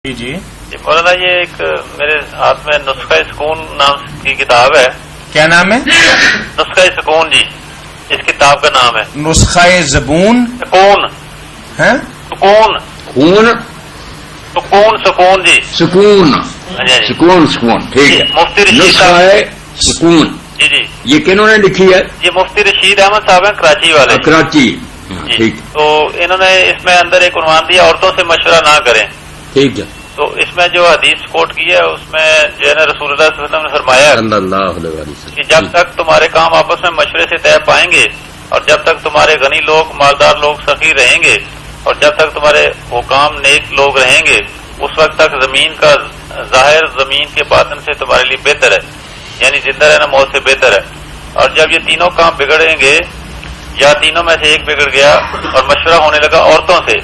جی مولانا یہ ایک میرے ہاتھ میں نسخہ سکون نام کی کتاب ہے. کیا نام ہے؟ نسخہ سکون جی اس کتاب کا نام ہے. نسخہ زبون سکون ہے سکون خون سکون سکون جی سکون جی سکون سکون ٹھیک ہے. مفتی رشید نسخہ صاحب ہے سکون. جی جی یہ کنہوں نے لکھی ہے؟ یہ مفتی رشید احمد صاحب ہیں کراچی والے. کراچی. جی ٹھیک تو انہوں نے اس میں اندر ایک عنوان دیا عورتوں سے مشورہ نہ کریں. ٹھیک ہے. تو اس میں جو حدیث کوٹ کی ہے اس میں جو ہے نا رسول اللہ صلی اللہ علیہ وسلم نے فرمایا صلی اللہ علیہ وسلم کہ جب تک تمہارے کام آپس میں مشورے سے طے پائیں گے اور جب تک تمہارے غنی لوگ مالدار لوگ سخی رہیں گے اور جب تک تمہارے حکام نیک لوگ رہیں گے اس وقت تک زمین کا ظاہر زمین کے باطن سے تمہارے لیے بہتر ہے، یعنی زندہ رہنا موت سے بہتر ہے. اور جب یہ تینوں کام بگڑیں گے یا تینوں میں سے ایک بگڑ گیا اور مشورہ ہونے لگا عورتوں سے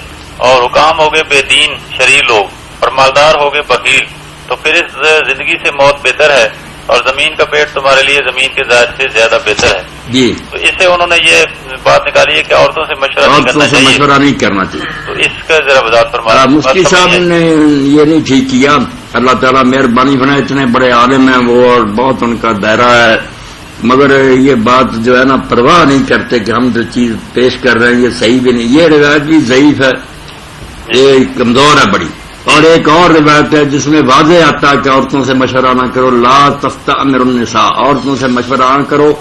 اور حکام ہو گئے بے دین شریر لوگ اور مالدار ہو گئے بخیل، تو پھر اس زندگی سے موت بہتر ہے اور زمین کا پیٹ تمہارے لیے زمین کے ظاہر سے زیادہ بہتر ہے. جی. تو اس سے انہوں نے یہ بات نکالی ہے کہ عورتوں سے مشورہ نہیں عورتوں کرنا سے چاہیے. مشورہ نہیں کرنا چاہیے. تو اس کا ذرا وضاحت فرمائیں. مفتی صاحب نے یہ نہیں ٹھیک کیا. اللہ تعالیٰ مہربانی بنا، اتنے بڑے عالم ہیں وہ اور بہت ان کا دائرہ ہے، مگر یہ بات جو ہے نا پرواہ نہیں کرتے کہ ہم جو چیز پیش کر رہے ہیں یہ صحیح بھی نہیں. یہ روایت بھی ضعیف ہے، یہ کمزور ہے بڑی. اور ایک اور روایت ہے جس میں واضح آتا ہے کہ عورتوں سے مشورہ نہ کرو. لا تستأمر النساء، عورتوں سے مشورہ نہ کرو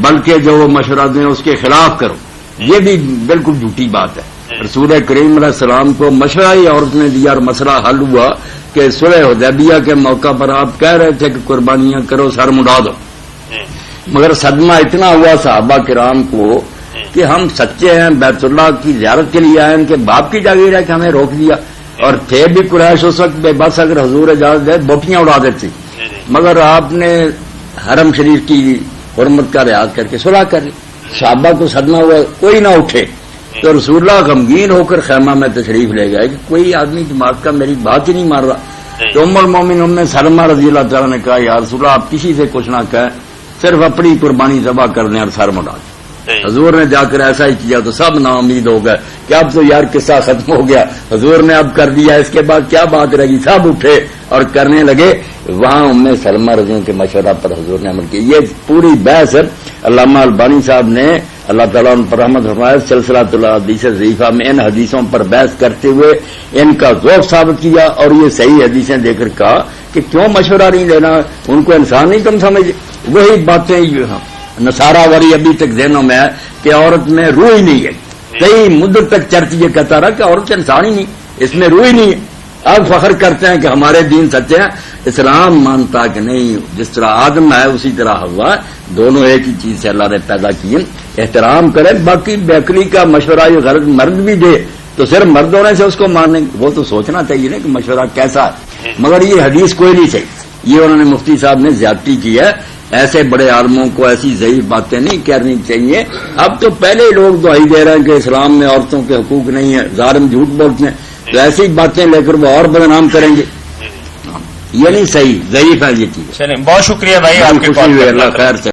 بلکہ جو وہ مشورہ دیں اس کے خلاف کرو. یہ بھی بالکل جھوٹی بات ہے. رسول کریم علیہ السلام کو مشورہ ہی عورت نے دیا اور مسئلہ حل ہوا کہ صلح حدیبیہ کے موقع پر آپ کہہ رہے تھے کہ قربانیاں کرو سر مڈا دو، مگر صدمہ اتنا ہوا صحابہ کرام کو کہ ہم سچے ہیں، بیت اللہ کی زیارت کے لیے آئے، ان کے باپ کی جاگیر ہے کہ ہمیں روک دیا. اور تھے بھی قریش اس وقت بے بس، اگر حضور اجازت دے بوٹیاں اڑا دیتی، مگر آپ نے حرم شریف کی حرمت کا رعایت کر کے صلح کر لی. صحابہ کو صدمہ ہوا، کوئی نہ اٹھے تو رسول اللہ غمگین ہو کر خیمہ میں تشریف لے گئے کہ کوئی آدمی جماعت کا میری بات ہی نہیں مان رہا. تو ام المومنین ام سلمہ رضی اللہ تعالیٰ نے کہا یا رسول اللہ آپ کسی سے کچھ نہ کہیں، صرف اپنی قربانی ذبح کر دیں اور سر مڈا دیں. حضور نے جا کر ایسا ہی کیا تو سب نا امید ہو گئے کہ اب تو یار قصہ ختم ہو گیا، حضور نے اب کر دیا، اس کے بعد کیا بات رہے گی. سب اٹھے اور کرنے لگے. وہاں ام سلمہ رضی اللہ کے مشورہ پر حضور نے عمل کیا. یہ پوری بحث علامہ البانی صاحب نے اللہ تعالیٰ ان پر رحمت فرمائے سلسلۃ الحدیث ضعیفہ میں ان حدیثوں پر بحث کرتے ہوئے ان کا ذوق ثابت کیا اور یہ صحیح حدیثیں دے کر کہا کہ کیوں مشورہ نہیں دینا، ان کو انسان نہیں کم سمجھے. وہی باتیں نصارہ واری ابھی تک ذہنوں میں ہے کہ عورت میں روح ہی نہیں ہے. کئی مدت تک چرچ یہ کہتا رہا کہ عورت انسان ہی نہیں، اس میں روح ہی نہیں ہے. اب فخر کرتے ہیں کہ ہمارے دین سچے ہیں. اسلام مانتا کہ نہیں، جس طرح آدم ہے اسی طرح ہوا، دونوں ایک ہی چیز سے اللہ نے پیدا کیے. احترام کریں. باقی بیکری کا مشورہ یہ غرض مرد بھی دے تو صرف مرد ہونے سے اس کو مانیں گے، وہ تو سوچنا چاہیے نا کہ مشورہ کیسا ہے. مگر یہ حدیث کوئی نہیں صحیح. یہ انہوں نے مفتی صاحب نے زیادتی کی ہے. ایسے بڑے عالموں کو ایسی ضعیف باتیں نہیں کرنی چاہیے. اب تو پہلے ہی لوگ دہائی دے رہے ہیں کہ اسلام میں عورتوں کے حقوق نہیں ہے، ظالم جھوٹ بولتے ہیں، تو ایسی باتیں لے کر وہ اور بدنام کریں گے. یہ نہیں صحیح، ضعیف ہے یہ چیز. چلیں، بہت شکریہ بھائی آپ کے خوشی ہوئی. اللہ خیر سے